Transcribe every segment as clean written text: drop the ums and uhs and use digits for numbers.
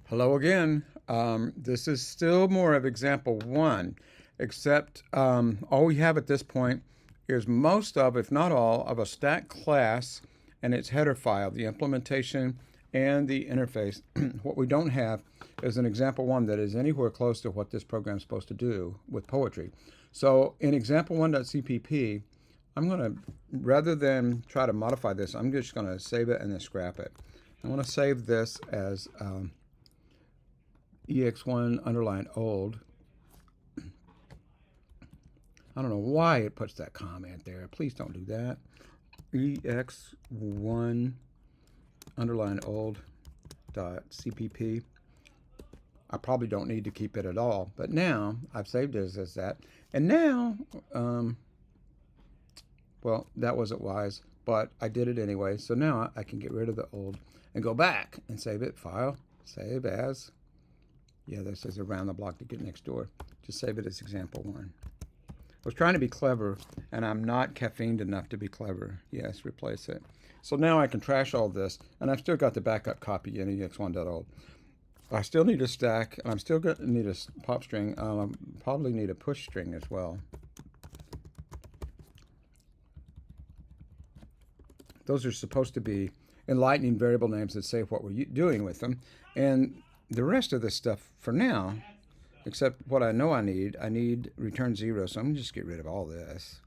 Hello again. This is still more of example one, except all we have at this point is most of, if not all, of a stack class and its header file, the implementation and the interface. What we don't have is an example one that is anywhere close to what this program is supposed to do with poetry. So in example 1.cpp, I'm going to, rather than try to modify this, I'm just going to save it and then scrap it. I want to save this as ex1 underline old. I don't know why it puts that comment there. Please don't do that. ex1 underline old dot cpp. I probably don't need to keep it at all, but now I've saved it as that. And now, well, that wasn't wise, but I did it anyway. So now I can get rid of the old and go back and save it. File, save as. Yeah, that says around the block to get next door. Just save it as example one. I was trying to be clever, and I'm not caffeined enough to be clever. Yes, replace it. So now I can trash all this, and I've still got the backup copy in ex1.old. I still need a stack, and I'm still going to need a pop string. I probably need a push string as well. Those are supposed to be enlightening variable names that say what we're doing with them. And the rest of this stuff for now, except what I know I need return 0, so I'm going to just get rid of all this.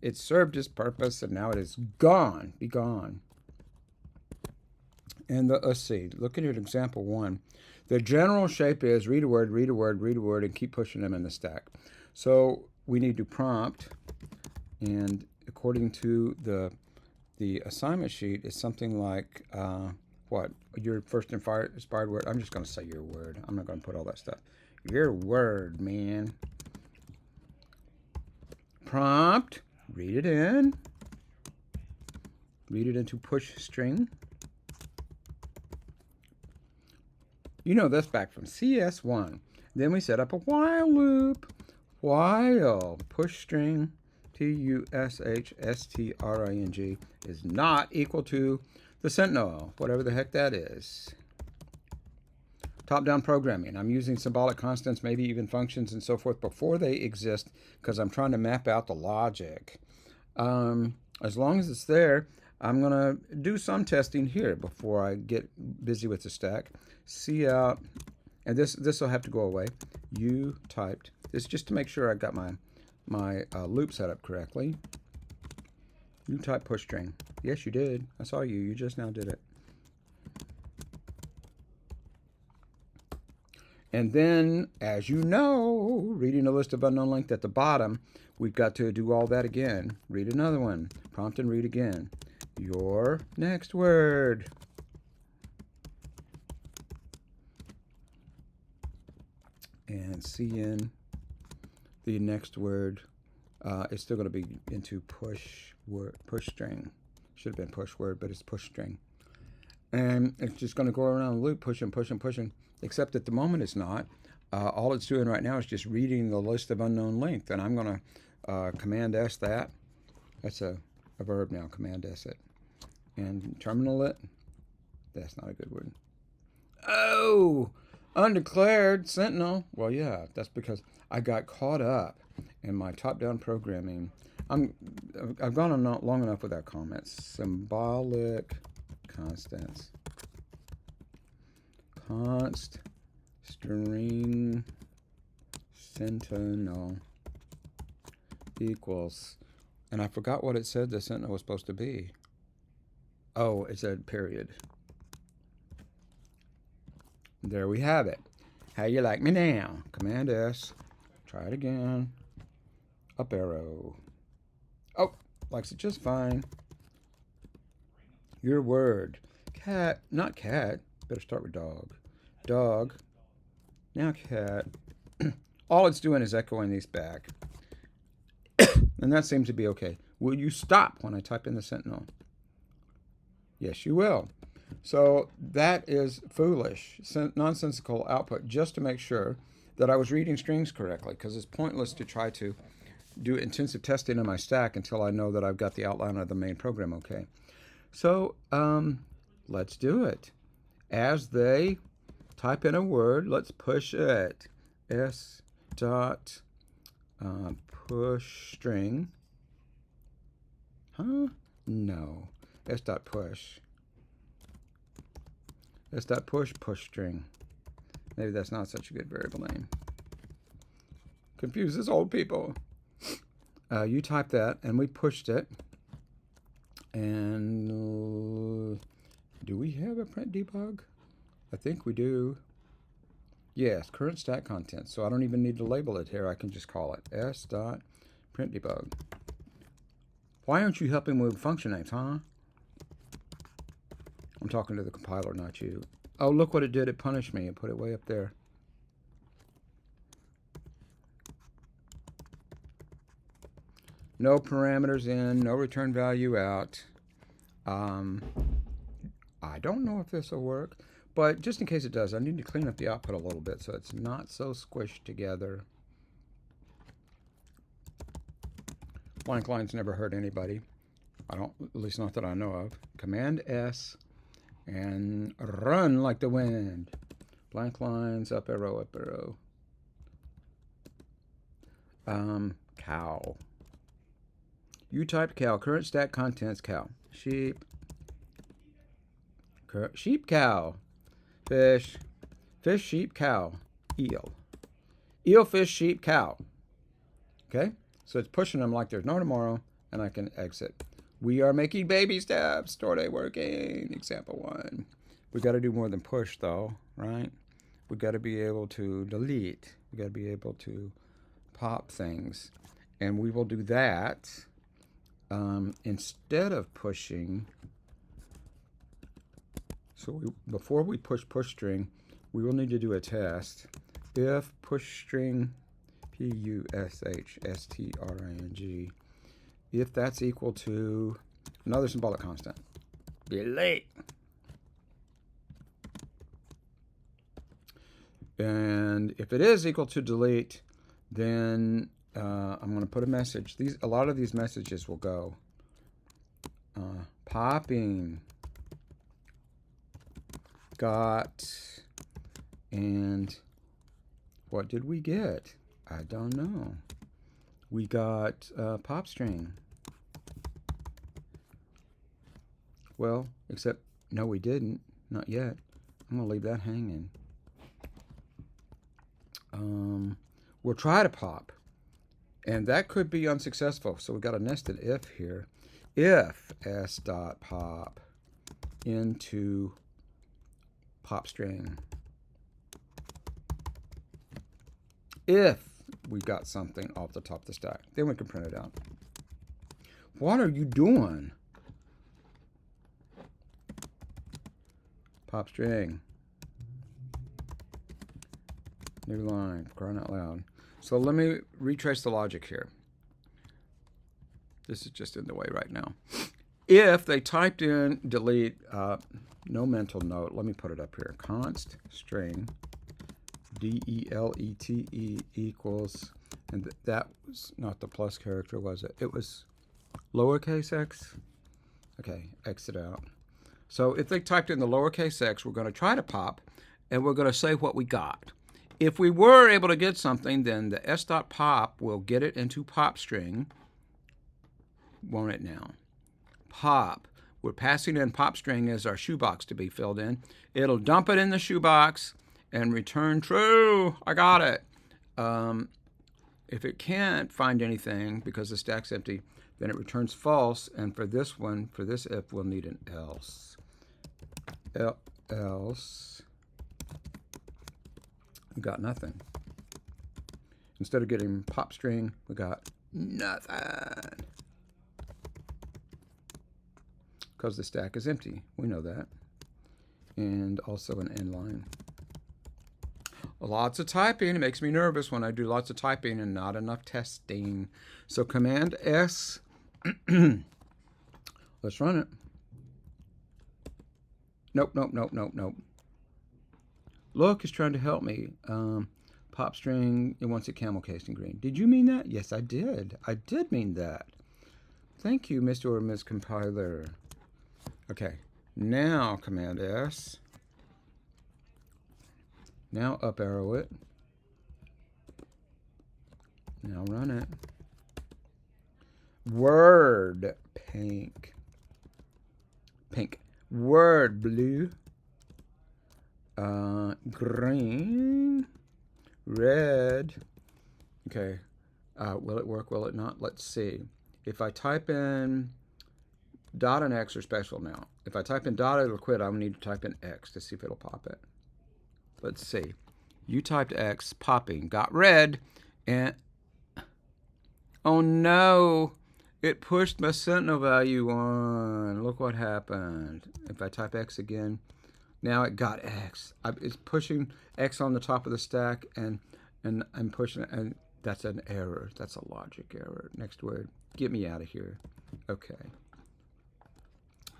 It served its purpose, and now it is gone. Be gone. And let's see, looking at example 1, the general shape is read a word, read a word, read a word, and keep pushing them in the stack. So we need to prompt, and according to the assignment sheet, is something like, what, your first inspired word? I'm just going to say your word. I'm not going to put all that stuff. Your word, man. Prompt, read it in. Read it into push string. You know this back from CS1. Then we set up a while loop. While push string pushstring is not equal to the sentinel, whatever the heck that is. Top-down programming. I'm using symbolic constants, maybe even functions and so forth before they exist because I'm trying to map out the logic. As long as it's there, I'm going to do some testing here before I get busy with the stack. See out, and this will have to go away. You typed this just to make sure I got my loop set up correctly. You type push string. Yes, you did. I saw you. You just now did it. And then, as you know, reading a list of unknown length at the bottom, we've got to do all that again. Read another one. Prompt and read again. Your next word. And cin, the next word, is still going to be into push string. Should have been push word, but it's push string. And it's just going to go around the loop, pushing, pushing, pushing, except at the moment it's not. All it's doing right now is just reading the list of unknown length, and I'm going to Command S that. That's a verb now, Command S it. And terminal it. That's not a good word. Oh! Undeclared sentinel. Well, yeah, that's because I got caught up in my top-down programming. I've gone on not long enough without comments. Symbolic constants. Const string sentinel equals, and I forgot what it said the sentinel was supposed to be. Oh, it said period. There we have it. How you like me now? Command S. Try it again. Up arrow. Oh, likes it just fine. Your word. Cat. Not cat. Better start with dog. Dog. Now cat. All it's doing is echoing these back. And that seems to be okay. Will you stop when I type in the sentinel? Yes, you will. So that is foolish, nonsensical output, just to make sure that I was reading strings correctly, because it's pointless to try to do intensive testing in my stack until I know that I've got the outline of the main program okay. So let's do it. As they type in a word. Let's push it. S dot push string. Huh? No. S dot push. S dot push string. Maybe that's not such a good variable name. Confuses old people. You type that, and we pushed it. And do we have a print debug? I think we do. Yes, current stack content. So I don't even need to label it here. I can just call it s.print debug. Why aren't you helping with function names, huh? I'm talking to the compiler, not you. Oh, look what it did. It punished me. It put it way up there. No parameters in, no return value out. I don't know if this will work, but just in case it does, I need to clean up the output a little bit so it's not so squished together. Blank lines never hurt anybody. I don't, at least not that I know of. Command S and run like the wind. Blank lines, up arrow, up arrow. Cow. You typed cow. Current stack contents cow. Sheep. Sheep, cow. Fish. Fish, sheep, cow. Eel. Eel, fish, sheep, cow. Okay? So it's pushing them like there's no tomorrow, and I can exit. We are making baby steps. Store day working. Example 1. We got to do more than push, though, right? We got to be able to delete. We got to be able to pop things. And we will do that instead of pushing. So before we push string, we will need to do a test. If push string, pushstring, if that's equal to another symbolic constant, delete. And if it is equal to delete, then I'm going to put a message. A lot of these messages will go popping, got, and what did we get? I don't know. We got pop string. Well, except no, we didn't. Not yet. I'm going to leave that hanging. We'll try to pop. And that could be unsuccessful. So we got a nested if here. If s.pop into pop string. If we got something off the top of the stack, then we can print it out. What are you doing? Pop string. New line, crying out loud. So let me retrace the logic here. This is just in the way right now. If they typed in delete, no mental note, let me put it up here. Const string, delete equals, and that was not the plus character, was it? It was lowercase x. Okay, exit out. So if they typed in the lowercase x, we're going to try to pop, and we're going to say what we got. If we were able to get something, then the s.pop will get it into pop string. Won't it now? Pop. We're passing in pop string as our shoebox to be filled in. It'll dump it in the shoebox and return true. I got it. If it can't find anything because the stack's empty, then it returns false. And for this one, for this if, we'll need an else. Else. We got nothing. Instead of getting pop string, we got nothing. Because the stack is empty. We know that. And also an end line. Lots of typing. It makes me nervous when I do lots of typing and not enough testing. So Command S. Let's run it. Nope. Look, it's trying to help me. Pop string, it wants it camel cased in green. Did you mean that? Yes, I did. I did mean that. Thank you, Mr. or Ms. Compiler. Okay, now Command S. Now up arrow it. Now run it. Word pink. Pink. Word blue. Green. Red. Okay. Will it work? Will it not? Let's see. If I type in dot and X are special now. If I type in dot, it'll quit. I need to type in X to see if it'll pop it. Let's see. You typed X, popping, got red, and oh no, it pushed my sentinel value on. Look what happened. If I type X again, now it got X. It's pushing X on the top of the stack, and I'm pushing it, and that's an error. That's a logic error. Next word. Get me out of here. Okay.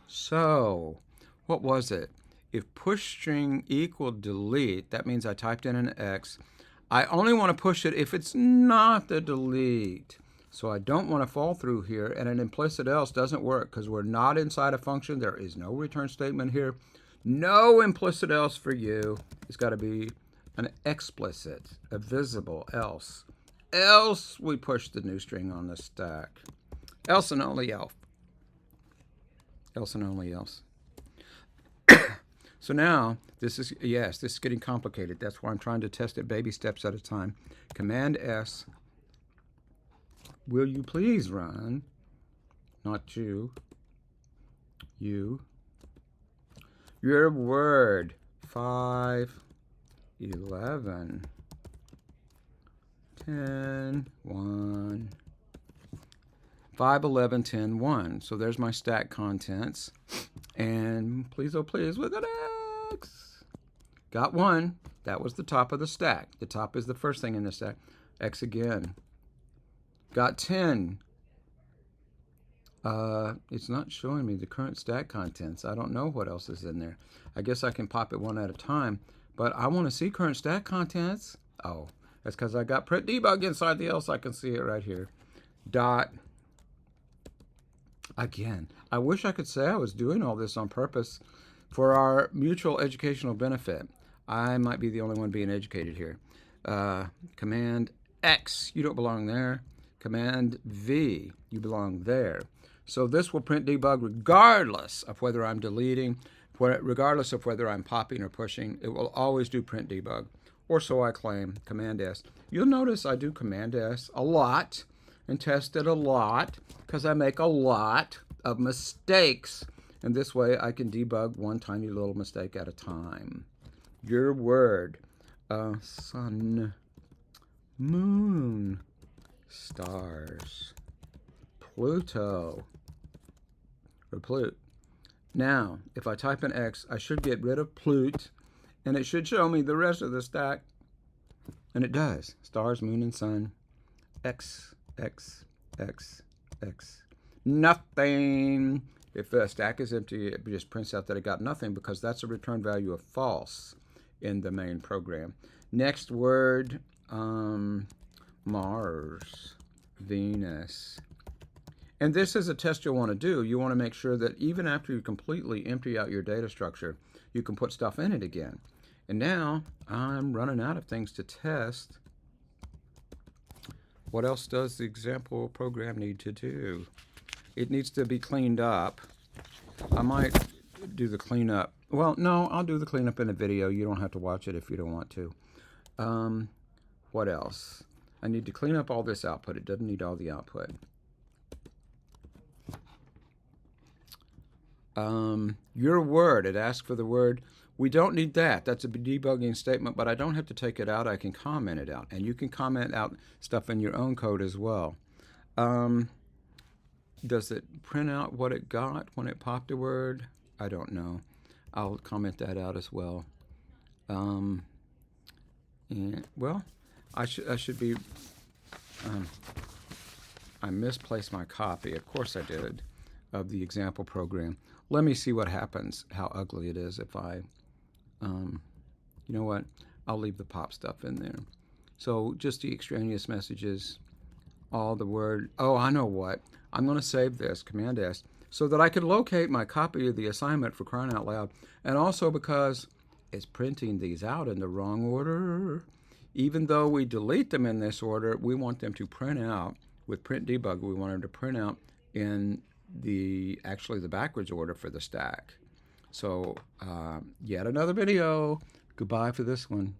So, what was it? If push string equaled delete, that means I typed in an X. I only want to push it if it's not the delete. So I don't want to fall through here, and an implicit else doesn't work because we're not inside a function. There is no return statement here. No implicit else for you. It's got to be an explicit, a visible else. Else we push the new string on the stack. Else and only else. Else and only else. So now, this is getting complicated. That's why I'm trying to test it baby steps at a time. Command S. Will you please run? Not you. You. Your word. 5, 11, 10, 1. 5, 11, 10, 1. So there's my stack contents. And please, oh please, with an X. Got 1. That was the top of the stack. The top is the first thing in the stack. X again. Got 10. It's not showing me the current stack contents. I don't know what else is in there. I guess I can pop it one at a time. But I want to see current stack contents. Oh, that's because I got print debug inside the else. I can see it right here. Dot. Again, I wish I could say I was doing all this on purpose for our mutual educational benefit. I might be the only one being educated here. Command X, you don't belong there. Command V, you belong there. So this will print debug regardless of whether I'm deleting, regardless of whether I'm popping or pushing. It will always do print debug, or so I claim. Command S. You'll notice I do Command S a lot and test it a lot because I make a lot of mistakes. And this way I can debug one tiny little mistake at a time. Your word. Sun. Moon. Stars. Pluto. Or Plut. Now, if I type in X, I should get rid of Plut, and it should show me the rest of the stack. And it does. Stars, moon, and sun. X. X, X, X. Nothing. If the stack is empty, it just prints out that it got nothing because that's a return value of false in the main program. Next word, Mars, Venus. And this is a test you'll want to do. You want to make sure that even after you completely empty out your data structure, you can put stuff in it again. And now I'm running out of things to test. What else does the example program need to do? It needs to be cleaned up. I might do the cleanup. Well, no, I'll do the cleanup in a video. You don't have to watch it if you don't want to. What else? I need to clean up all this output. It doesn't need all the output. Your word. It asks for the word. We don't need that. That's a debugging statement, but I don't have to take it out. I can comment it out. And you can comment out stuff in your own code as well. Does it print out what it got when it popped a word? I don't know. I'll comment that out as well. Well, I should be... I misplaced my copy. Of course I did. Of the example program. Let me see what happens, how ugly it is if I... you know what? I'll leave the pop stuff in there. So just the extraneous messages, all the word. Oh, I know what. I'm going to save this, Command S, so that I can locate my copy of the assignment for crying out loud. And also because is printing these out in the wrong order. Even though we delete them in this order, we want them to print out with print debug. We want them to print out in actually the backwards order for the stack. So yet another video. Goodbye for this one.